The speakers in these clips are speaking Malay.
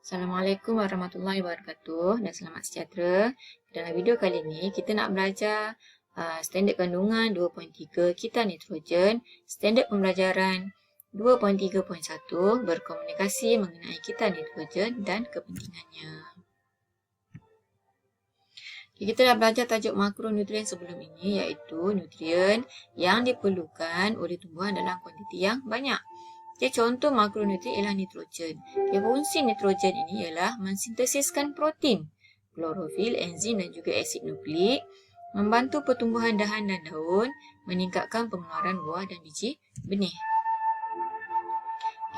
Assalamualaikum warahmatullahi wabarakatuh dan selamat sejahtera. Dalam video kali ini kita nak belajar standard kandungan 2.3 kita nitrogen, standard pembelajaran 2.3.1 berkomunikasi mengenai kita nitrogen dan kepentingannya. Kita dah belajar tajuk makronutrien sebelum ini, iaitu nutrien yang diperlukan oleh tumbuhan dalam kuantiti yang banyak. Contoh makronutrien ialah nitrogen. Fungsi nitrogen ini ialah mensintesiskan protein, klorofil, enzim dan juga asid nukleik, membantu pertumbuhan dahan dan daun, meningkatkan pengeluaran buah dan biji benih.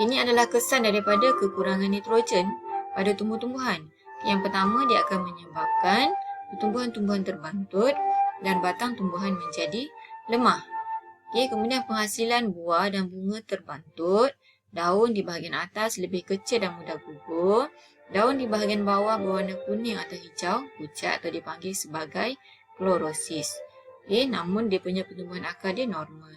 Ini adalah kesan daripada kekurangan nitrogen pada tumbuh-tumbuhan. Yang pertama, dia akan menyebabkan tumbuhan-tumbuhan terbantut dan batang tumbuhan menjadi lemah. Kemudian penghasilan buah dan bunga terbantut, daun di bahagian atas lebih kecil dan mudah gugur, daun di bahagian bawah berwarna kuning atau hijau, pucat atau dipanggil sebagai klorosis. Namun dia punya pertumbuhan akar dia normal.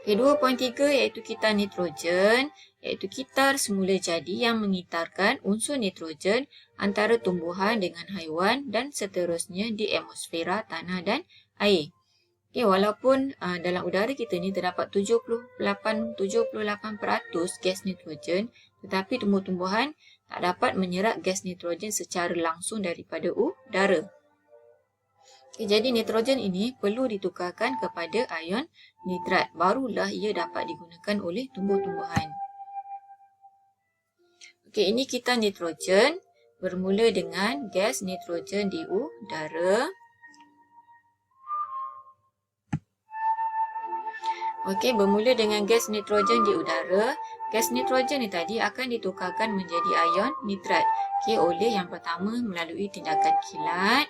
2.3 iaitu kitar nitrogen, iaitu kitar semula jadi yang mengitarkan unsur nitrogen antara tumbuhan dengan haiwan dan seterusnya di atmosfera, tanah dan air. Walaupun dalam udara kita ni terdapat 78% gas nitrogen, tetapi tumbuh-tumbuhan tak dapat menyerap gas nitrogen secara langsung daripada udara. Jadi nitrogen ini perlu ditukarkan kepada ion nitrat, barulah ia dapat digunakan oleh tumbuh-tumbuhan. Ini kitar nitrogen bermula dengan gas nitrogen di udara. Bermula dengan gas nitrogen di udara. Gas nitrogen ni tadi akan ditukarkan menjadi ion nitrat. Oleh yang pertama melalui tindakan kilat.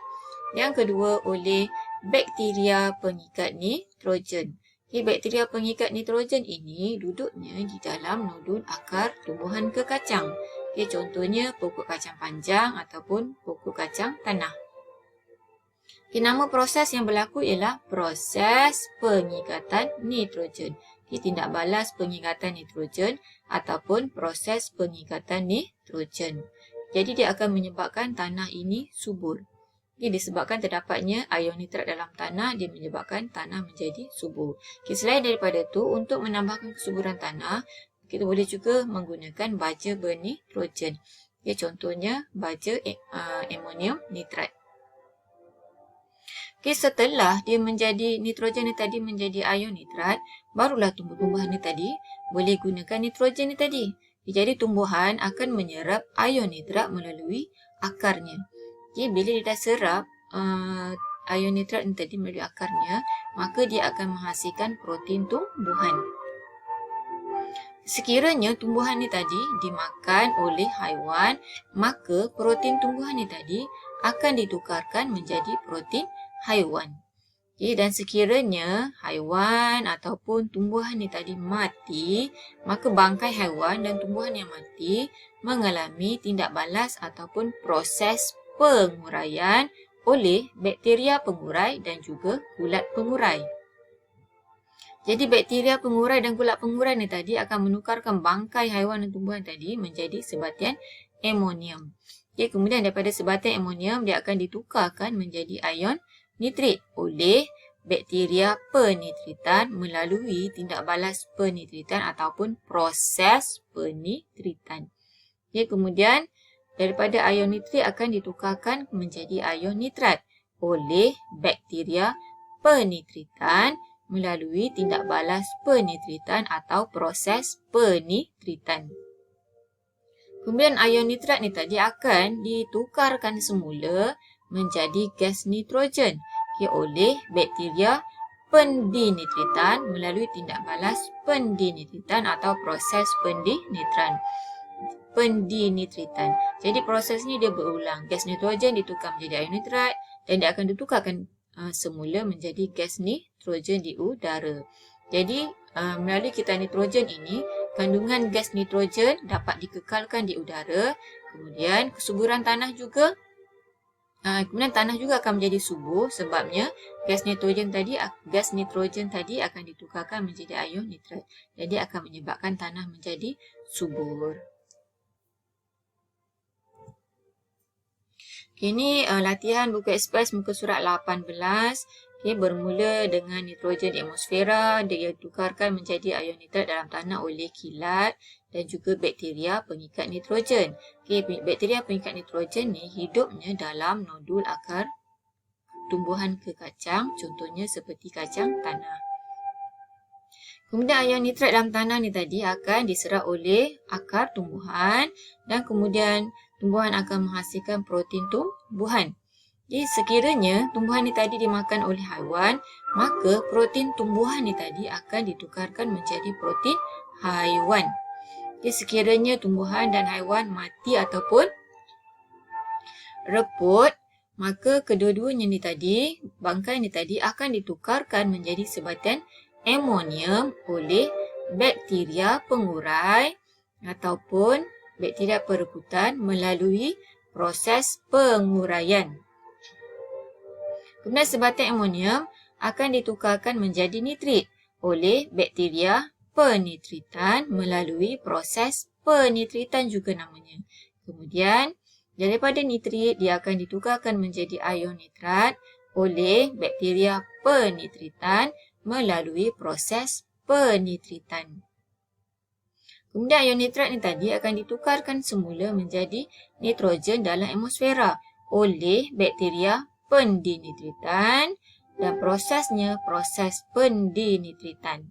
Yang kedua oleh bakteria pengikat nitrogen. Bakteria pengikat nitrogen ini duduknya di dalam nodul akar tumbuhan kekacang. Contohnya pokok kacang panjang ataupun pokok kacang tanah. Nama proses yang berlaku ialah proses pengikatan nitrogen. Tindak balas pengikatan nitrogen ataupun proses pengikatan nitrogen. Jadi dia akan menyebabkan tanah ini subur. Disebabkan terdapatnya ion nitrat dalam tanah, dia menyebabkan tanah menjadi subur. Selain daripada itu, untuk menambahkan kesuburan tanah, kita boleh juga menggunakan baja bernitrogen. Contohnya baja amonium nitrat. Setelah dia menjadi nitrogen ni tadi menjadi ion nitrat, barulah tumbuh-tumbuhan ni tadi boleh gunakan nitrogen ni tadi. Jadi tumbuhan akan menyerap ion nitrat melalui akarnya. Bila dia dah serap ion nitrat ni tadi melalui akarnya, maka dia akan menghasilkan protein tumbuhan. Sekiranya tumbuhan ni tadi dimakan oleh haiwan, maka protein tumbuhan ni tadi akan ditukarkan menjadi protein haiwan. Dan sekiranya haiwan ataupun tumbuhan ni tadi mati, maka bangkai haiwan dan tumbuhan yang mati mengalami tindak balas ataupun proses penguraian oleh bakteria pengurai dan juga kulat pengurai. Jadi bakteria pengurai dan kulat pengurai ni tadi akan menukarkan bangkai haiwan dan tumbuhan tadi menjadi sebatian amonium. Kemudian daripada sebatian amonium dia akan ditukarkan menjadi ion nitrit oleh bakteria penitritan melalui tindak balas penitritan ataupun proses penitritan. Kemudian daripada ion nitrit akan ditukarkan menjadi ion nitrat oleh bakteria penitritan melalui tindak balas penitritan atau proses penitritan. Kemudian ion nitrat ni tadi akan ditukarkan semula menjadi gas nitrogen oleh bakteria pendinitritan melalui tindak balas pendinitritan atau proses pendinitritan. Jadi proses ni dia berulang. Gas nitrogen ditukar menjadi ion nitrat dan dia akan ditukarkan semula menjadi gas nitrogen di udara. Jadi melalui kitar nitrogen ini, kandungan gas nitrogen dapat dikekalkan di udara. Kemudian kesuburan tanah juga kemudian tanah juga akan menjadi subur sebabnya gas nitrogen tadi akan ditukarkan menjadi ion nitrat. Jadi akan menyebabkan tanah menjadi subur. Ini latihan buku ekspres muka surat 18. Okay, bermula dengan nitrogen di atmosfera, dia ditukarkan menjadi ion nitrat dalam tanah oleh kilat dan juga bakteria pengikat nitrogen. Okay, bakteria pengikat nitrogen ni hidupnya dalam nodul akar tumbuhan ke kacang, contohnya seperti kacang tanah. Kemudian ion nitrat dalam tanah ni tadi akan diserap oleh akar tumbuhan dan kemudian tumbuhan akan menghasilkan protein tumbuhan. Jadi sekiranya tumbuhan ni tadi dimakan oleh haiwan, maka protein tumbuhan ni tadi akan ditukarkan menjadi protein haiwan. Jadi sekiranya tumbuhan dan haiwan mati ataupun reput, maka kedua-duanya ni tadi, bangkai ni tadi akan ditukarkan menjadi sebatian amonium oleh bakteria pengurai ataupun bakteria perebutan melalui proses penguraian. Kemudian sebatian amonium akan ditukarkan menjadi nitrit oleh bakteria penitritan melalui proses penitritan juga namanya. Kemudian daripada nitrit dia akan ditukarkan menjadi ion nitrat oleh bakteria penitritan melalui proses penitritan. Kemudian ion nitrat ni tadi akan ditukarkan semula menjadi nitrogen dalam atmosfera oleh bakteria pendinitritan dan prosesnya proses pendinitritan.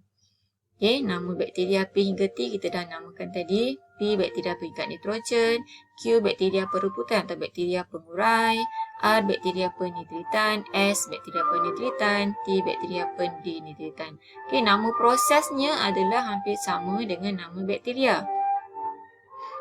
Okey, nama bakteria P hingga T kita dah namakan tadi. P bakteria pengikat nitrogen, Q bakteria perebutan atau bakteria pengurai, R bakteria penitritan, S bakteria penitritan, T bakteria pendinitritan. Okey, nama prosesnya adalah hampir sama dengan nama bakteria.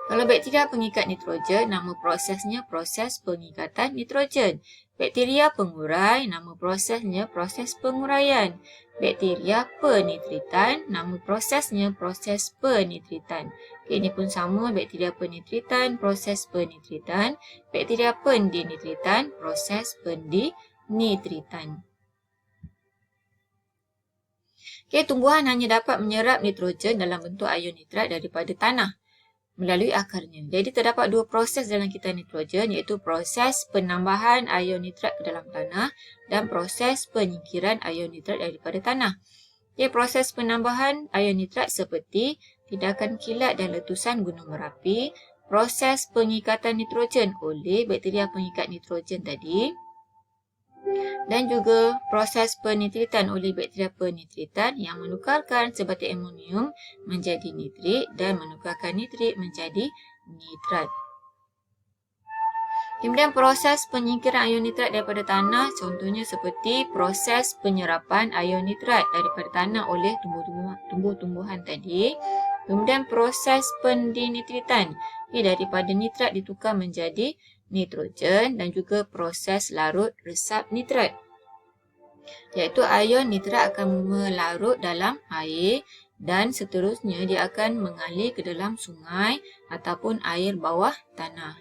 Kalau bakteria pengikat nitrogen, nama prosesnya proses pengikatan nitrogen. Bakteria pengurai, nama prosesnya proses penguraian. Bakteria penitritan, nama prosesnya proses penitritan. Okay, ini pun sama, bakteria penitritan, proses penitritan. Bakteria pendinitritan, proses pendinitritan. Okay, tumbuhan hanya dapat menyerap nitrogen dalam bentuk ion nitrat daripada tanah melalui akarnya. Jadi terdapat dua proses dalam kita nitrogen, iaitu proses penambahan ion nitrat ke dalam tanah dan proses penyingkiran ion nitrat daripada tanah. Okay, proses penambahan ion nitrat seperti tindakan kilat dan letusan gunung Merapi, proses pengikatan nitrogen oleh bakteria pengikat nitrogen tadi, dan juga proses penitritan oleh bakteria penitritan yang menukarkan sebatian amonium menjadi nitrit dan menukarkan nitrit menjadi nitrat. Kemudian proses penyingkiran ion nitrat daripada tanah, contohnya seperti proses penyerapan ion nitrat daripada tanah oleh tumbuh-tumbuhan tadi. Kemudian proses pendinitritan, daripada nitrat ditukar menjadi nitrogen dan juga proses larut resap nitrat. Iaitu ion nitrat akan melarut dalam air dan seterusnya dia akan mengalir ke dalam sungai ataupun air bawah tanah.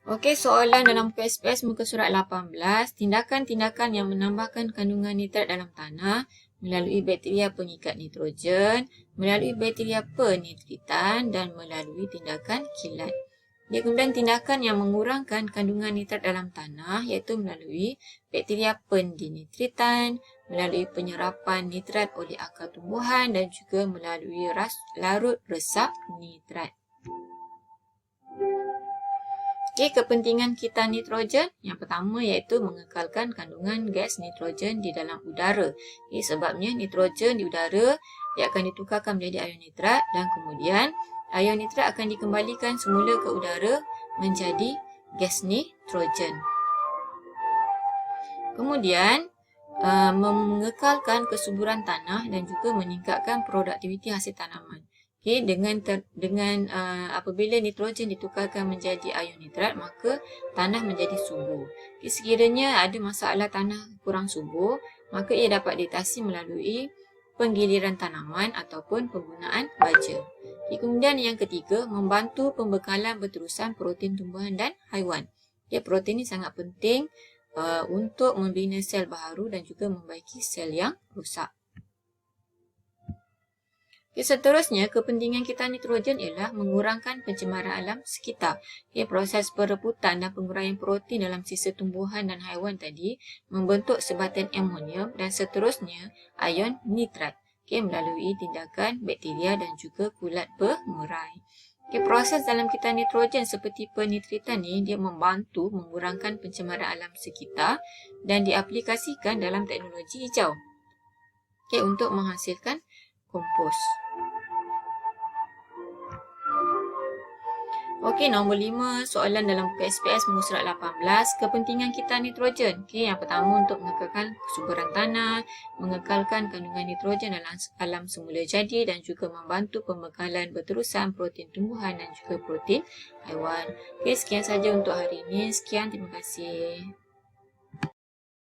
Okey, soalan dalam buku SPS muka surat 18. Tindakan-tindakan yang menambahkan kandungan nitrat dalam tanah melalui bakteria pengikat nitrogen, melalui bakteria penitritan dan melalui tindakan kilat. Kemudian tindakan yang mengurangkan kandungan nitrat dalam tanah iaitu melalui bakteria pendinitritan, melalui penyerapan nitrat oleh akar tumbuhan dan juga melalui larut resap nitrat. Okey, kepentingan kita nitrogen yang pertama iaitu mengekalkan kandungan gas nitrogen di dalam udara. Okey, sebabnya nitrogen di udara dia akan ditukarkan menjadi ion nitrat dan kemudian ion nitrat akan dikembalikan semula ke udara menjadi gas nitrogen. Kemudian mengekalkan kesuburan tanah dan juga meningkatkan produktiviti hasil tanaman. Okay, dengan apabila nitrogen ditukarkan menjadi ion nitrat, maka tanah menjadi subur. Okay, sekiranya ada masalah tanah kurang subur, maka ia dapat diatasi melalui penggiliran tanaman ataupun penggunaan baja. Okay, kemudian yang ketiga, membantu pembekalan berterusan protein tumbuhan dan haiwan. Okay, protein ini sangat penting untuk membina sel baharu dan juga membaiki sel yang rosak. Seterusnya, kepentingan kita nitrogen ialah mengurangkan pencemaran alam sekitar. Proses perebutan dan penguraian protein dalam sisa tumbuhan dan haiwan tadi membentuk sebatan amonium dan seterusnya ion nitrat melalui tindakan bakteria dan juga kulat pengurai. Proses dalam kita nitrogen seperti penitritan ni dia membantu mengurangkan pencemaran alam sekitar dan diaplikasikan dalam teknologi hijau untuk menghasilkan kompos. Nombor 5, soalan dalam buku SPS muka surat 18, kepentingan kita nitrogen. Yang pertama untuk mengekalkan kesuburan tanah, mengekalkan kandungan nitrogen dalam alam semula jadi dan juga membantu pembekalan berterusan protein tumbuhan dan juga protein haiwan. Sekian saja untuk hari ini. Sekian, terima kasih.